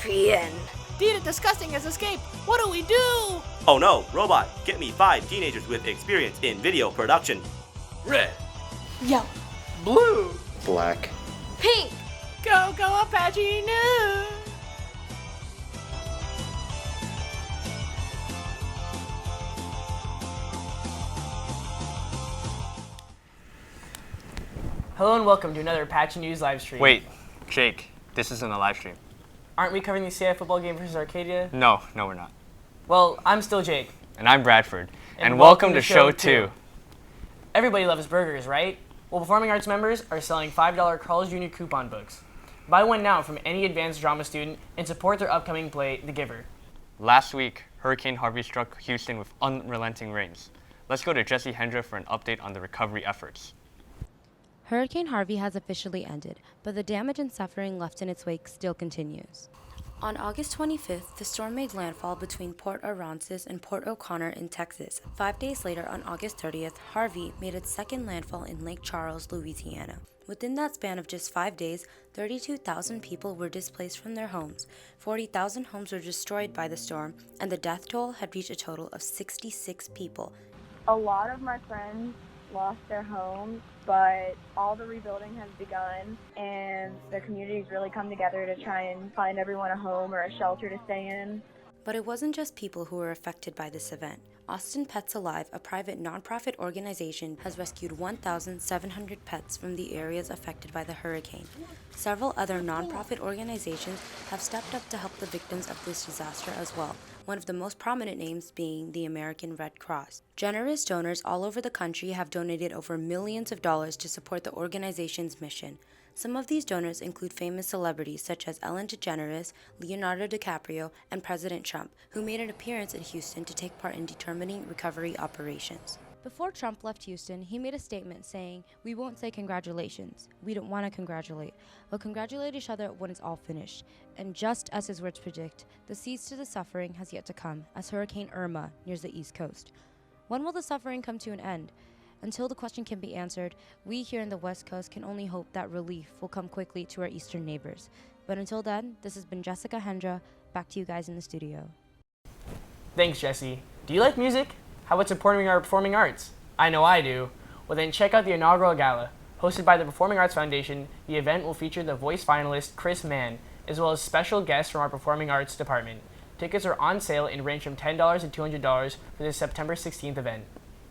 APN. Data disgusting has escaped. What do we do? Oh no, robot, get me 5 teenagers with experience in video production. Red. Yellow. Blue. Black. Pink. Go, go, Apache, no! Hello and welcome to another Apache News live stream. Wait, Jake, this isn't a live stream. Aren't we covering the CI football game versus Arcadia? No, we're not. Well, I'm still Jake. And I'm Bradford. And welcome to Show 2. Everybody loves burgers, right? Well, Performing Arts members are selling $5 Carl's Jr. coupon books. Buy one now from any advanced drama student and support their upcoming play, The Giver. Last week, Hurricane Harvey struck Houston with unrelenting rains. Let's go to Jesse Hendra for an update on the recovery efforts. Hurricane Harvey has officially ended, but the damage and suffering left in its wake still continues. On August 25th, the storm made landfall between Port Aransas and Port O'Connor in Texas. 5 days later, on August 30th, Harvey made its second landfall in Lake Charles, Louisiana. Within that span of just 5 days, 32,000 people were displaced from their homes, 40,000 homes were destroyed by the storm, and the death toll had reached a total of 66 people. A lot of my friends lost their homes, but all the rebuilding has begun, and the community's really come together to try and find everyone a home or a shelter to stay in. But it wasn't just people who were affected by this event. Austin Pets Alive, a private nonprofit organization, has rescued 1,700 pets from the areas affected by the hurricane. Several other nonprofit organizations have stepped up to help the victims of this disaster as well, one of the most prominent names being the American Red Cross. Generous donors all over the country have donated over millions of dollars to support the organization's mission. Some of these donors include famous celebrities such as Ellen DeGeneres, Leonardo DiCaprio, and President Trump, who made an appearance in Houston to take part in determining recovery operations. Before Trump left Houston, he made a statement saying, "We won't say congratulations. We don't want to congratulate. We'll congratulate each other when it's all finished." And just as his words predict, the cease to the suffering has yet to come as Hurricane Irma nears the East Coast. When will the suffering come to an end? Until the question can be answered, we here in the West Coast can only hope that relief will come quickly to our eastern neighbors. But until then, this has been Jessica Hendra. Back to you guys in the studio. Thanks, Jesse. Do you like music? How about supporting our performing arts? I know I do. Well then check out the inaugural gala. Hosted by the Performing Arts Foundation, the event will feature the voice finalist Chris Mann, as well as special guests from our Performing Arts department. Tickets are on sale and range from $10 to $200 for the September 16th event.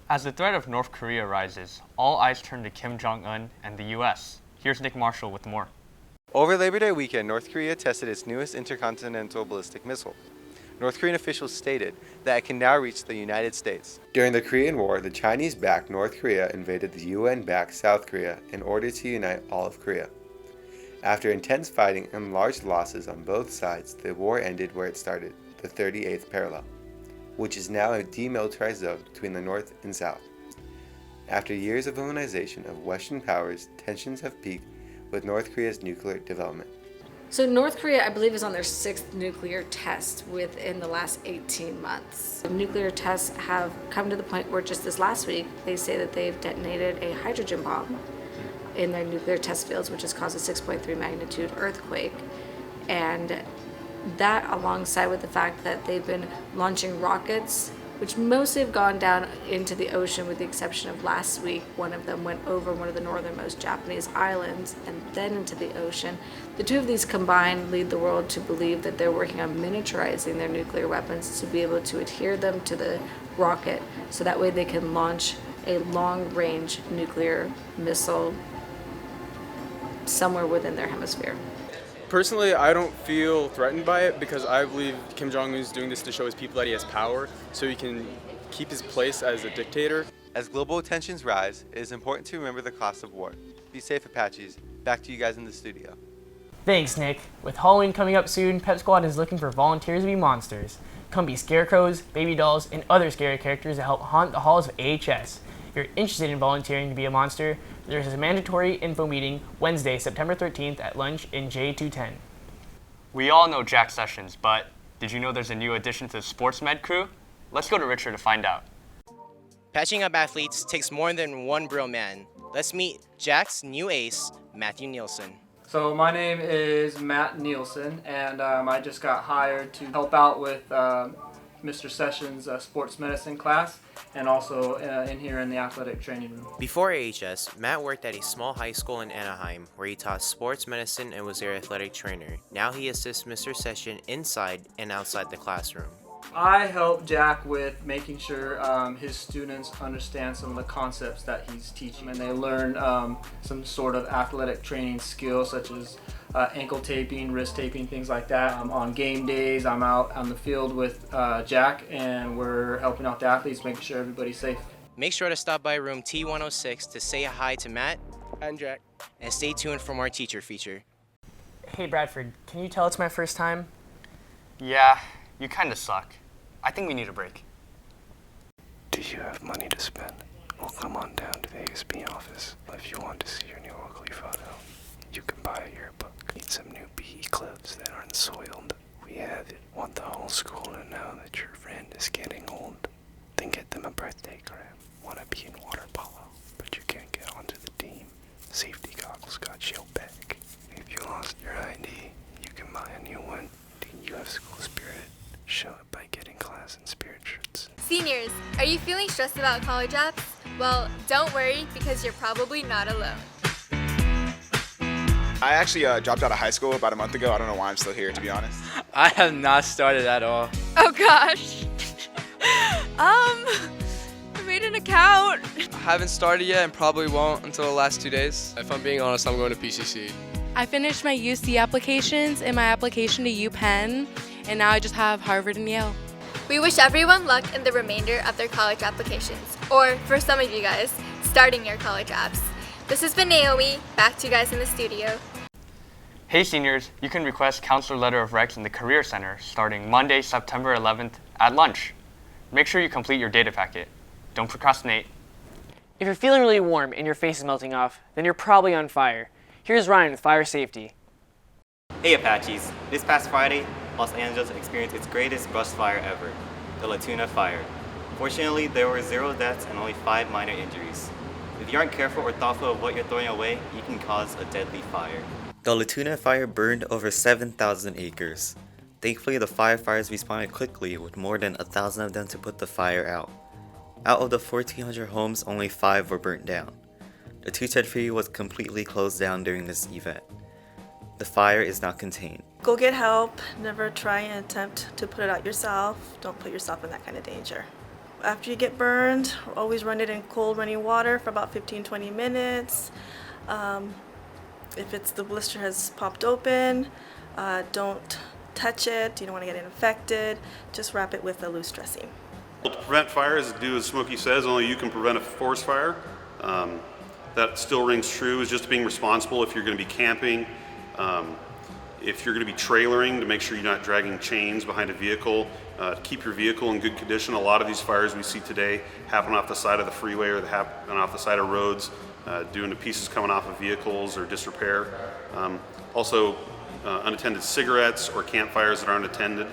As the threat of North Korea rises, all eyes turn to Kim Jong-un and the U.S. Here's Nick Marshall with more. Over Labor Day weekend, North Korea tested its newest intercontinental ballistic missile. North Korean officials stated that it can now reach the United States. During the Korean War, the Chinese-backed North Korea invaded the UN-backed South Korea in order to unite all of Korea. After intense fighting and large losses on both sides, the war ended where it started, the 38th parallel, which is now a demilitarized zone between the North and South. After years of villainization of Western powers, tensions have peaked with North Korea's nuclear development. So North Korea, I believe, is on their 6th nuclear test within the last 18 months. The nuclear tests have come to the point where just this last week, they say that they've detonated a hydrogen bomb in their nuclear test fields, which has caused a 6.3 magnitude earthquake. And that, alongside with the fact that they've been launching rockets, which mostly have gone down into the ocean with the exception of last week. One of them went over one of the northernmost Japanese islands and then into the ocean. The two of these combined lead the world to believe that they're working on miniaturizing their nuclear weapons to be able to adhere them to the rocket, so that way they can launch a long-range nuclear missile somewhere within their hemisphere. Personally, I don't feel threatened by it because I believe Kim Jong-un is doing this to show his people that he has power so he can keep his place as a dictator. As global tensions rise, it is important to remember the cost of war. Be safe, Apaches. Back to you guys in the studio. Thanks, Nick. With Halloween coming up soon, Pep Squad is looking for volunteers to be monsters. Come be scarecrows, baby dolls, and other scary characters to help haunt the halls of AHS. If you're interested in volunteering to be a monster, there's a mandatory info meeting Wednesday, September 13th at lunch in J210. We all know Jack Sessions, but did you know there's a new addition to the Sports Med crew? Let's go to Richard to find out. Patching up athletes takes more than one brilliant man. Let's meet Jack's new ace, Matthew Neilson. So my name is Matt Neilson, and I just got hired to help out with Mr. Sessions' sports medicine class, and also in here in the athletic training room. Before AHS, Matt worked at a small high school in Anaheim where he taught sports medicine and was their athletic trainer. Now he assists Mr. Session inside and outside the classroom. I help Jack with making sure his students understand some of the concepts that he's teaching, and they learn some sort of athletic training skills such as ankle taping, wrist taping, things like that. On game days, I'm out on the field with Jack, and we're helping out the athletes, making sure everybody's safe. Make sure to stop by room T106 to say hi to Matt and Jack, and stay tuned for more teacher feature. Hey Bradford, can you tell it's my first time? Yeah, you kind of suck. I think we need a break. do you have money to spend? Well, come on down to the ASB office. If you want to see your new ugly photo, you can buy a yearbook. Need some new PE clothes that aren't soiled. We have it. Want the whole school to know that your friend is getting old? Then get them a birthday crap. Want to be in water polo, but you can't get onto the team? Safety goggles got your back. If you lost your ID, you can buy a new one. Do you have school spirit? Show it by getting class and spirit shirts. Seniors, are you feeling stressed about college apps? Well, don't worry, because you're probably not alone. I actually dropped out of high school about a month ago. I don't know why I'm still here, to be honest. I have not started at all. Oh gosh. I made an account. I haven't started yet and probably won't until the last 2 days. If I'm being honest, I'm going to PCC. I finished my UC applications and my application to UPenn, and now I just have Harvard and Yale. We wish everyone luck in the remainder of their college applications, or for some of you guys, starting your college apps. This has been Naomi, back to you guys in the studio. Hey seniors, you can request Counselor Letter of Recs in the Career Center starting Monday, September 11th at lunch. Make sure you complete your data packet. Don't procrastinate. If you're feeling really warm and your face is melting off, then you're probably on fire. Here's Ryan with Fire Safety. Hey Apaches, this past Friday, Los Angeles experienced its greatest brush fire ever, the Tuna fire. Fortunately, there were 0 deaths and only 5 minor injuries. If you aren't careful or thoughtful of what you're throwing away, you can cause a deadly fire. The Tuna fire burned over 7,000 acres. Thankfully, the firefighters responded quickly with more than 1,000 of them to put the fire out. Out of the 1,400 homes, only 5 were burnt down. The 210 was completely closed down during this event. The fire is not contained. Go get help. Never try and attempt to put it out yourself. Don't put yourself in that kind of danger. After you get burned, always run it in cold running water for about 15-20 minutes. If the blister has popped open, don't touch it. You don't want to get it infected. Just wrap it with a loose dressing. To prevent fires, do as Smokey says, only you can prevent a forest fire. That still rings true, is just being responsible if you're going to be camping, if you're going to be trailering, to make sure you're not dragging chains behind a vehicle, to keep your vehicle in good condition. A lot of these fires we see today happen off the side of the freeway or they happen off the side of roads, due to pieces coming off of vehicles or disrepair. Also, unattended cigarettes or campfires that aren't attended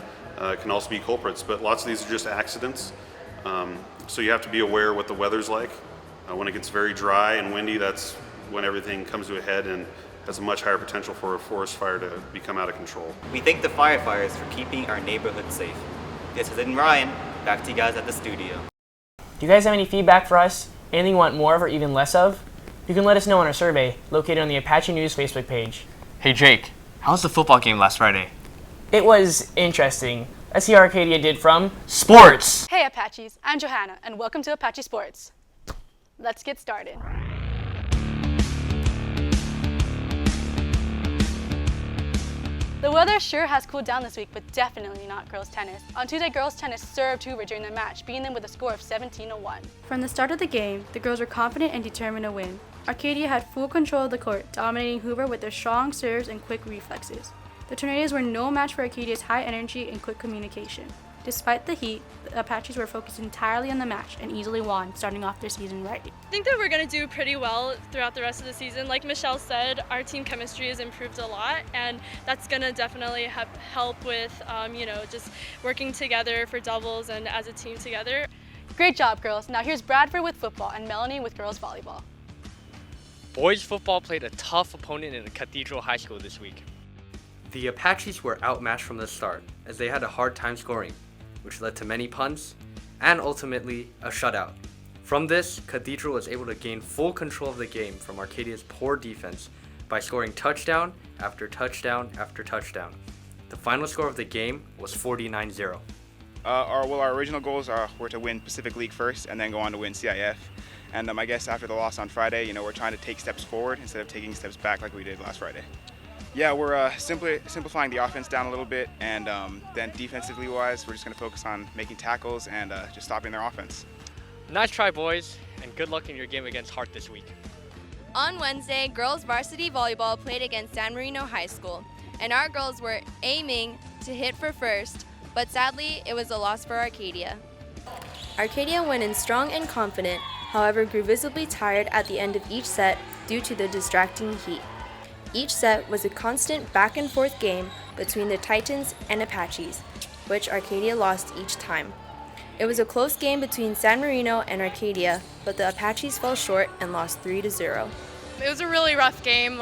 can also be culprits, but lots of these are just accidents. So you have to be aware what the weather's like. When it gets very dry and windy, that's when everything comes to a head and has a much higher potential for a forest fire to become out of control. We thank the firefighters for keeping our neighborhood safe. This has been Ryan, back to you guys at the studio. Do you guys have any feedback for us? Anything you want more of or even less of? You can let us know in our survey, located on the Apache News Facebook page. Hey Jake, how was the football game last Friday? It was interesting. Let's see how Arcadia did from sports. Hey Apaches, I'm Johanna, and welcome to Apache Sports. Let's get started. The weather sure has cooled down this week, but definitely not girls tennis. On Tuesday, girls tennis served Hoover during the match, beating them with a score of 17-1. From the start of the game, the girls were confident and determined to win. Arcadia had full control of the court, dominating Hoover with their strong serves and quick reflexes. The Tornadoes were no match for Arcadia's high energy and quick communication. Despite the heat, the Apaches were focused entirely on the match and easily won, starting off their season right. I think that we're going to do pretty well throughout the rest of the season. Like Michelle said, our team chemistry has improved a lot, and that's going to definitely help with, just working together for doubles and as a team together. Great job, girls. Now here's Bradford with football and Melanie with girls volleyball. Boys football played a tough opponent in Cathedral High School this week. The Apaches were outmatched from the start, as they had a hard time scoring, which led to many punts, and ultimately a shutout. From this, Cathedral was able to gain full control of the game from Arcadia's poor defense by scoring touchdown after touchdown after touchdown. The final score of the game was 49-0. Our original goals were to win Pacific League first and then go on to win CIF. And I guess after the loss on Friday, we're trying to take steps forward instead of taking steps back like we did last Friday. Yeah, we're simplifying the offense down a little bit, and then defensively wise, we're just going to focus on making tackles and just stopping their offense. Nice try, boys, and good luck in your game against Hart this week. On Wednesday, girls varsity volleyball played against San Marino High School, and our girls were aiming to hit for first, but sadly, it was a loss for Arcadia. Arcadia went in strong and confident, however grew visibly tired at the end of each set due to the distracting heat. Each set was a constant back and forth game between the Titans and Apaches, which Arcadia lost each time. It was a close game between San Marino and Arcadia, but the Apaches fell short and lost 3-0. It was a really rough game.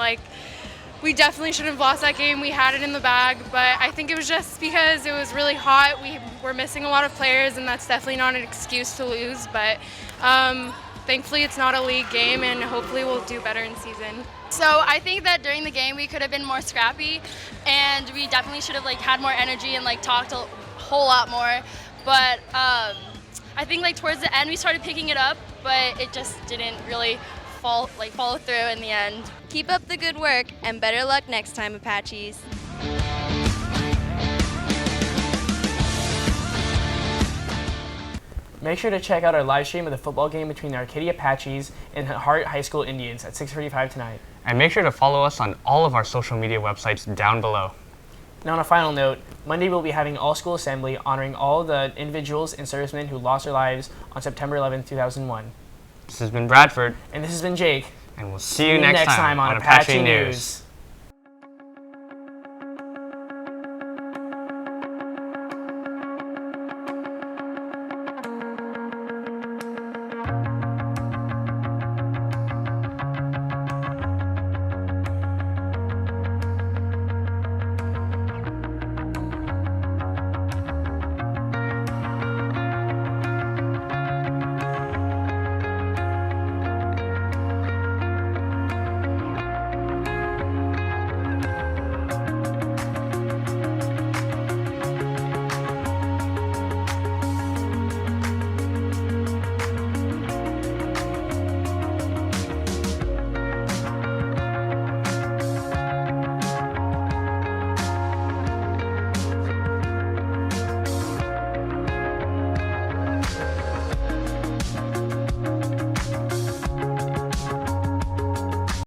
We definitely should have lost that game. We had it in the bag, but I think it was just because it was really hot. We were missing a lot of players, and that's definitely not an excuse to lose, but thankfully it's not a league game, and hopefully we'll do better in season. So I think that during the game we could have been more scrappy, and we definitely should have had more energy and talked a whole lot more. But I think towards the end we started picking it up, but it just didn't really follow through in the end. Keep up the good work, and better luck next time, Apaches. Make sure to check out our live stream of the football game between the Arcadia Apaches and Hart High School Indians at 6:45 tonight. And make sure to follow us on all of our social media websites down below. Now on a final note, Monday we'll be having all-school assembly honoring all the individuals and servicemen who lost their lives on September 11, 2001. This has been Bradford. And this has been Jake. And we'll see you next time on Apache News.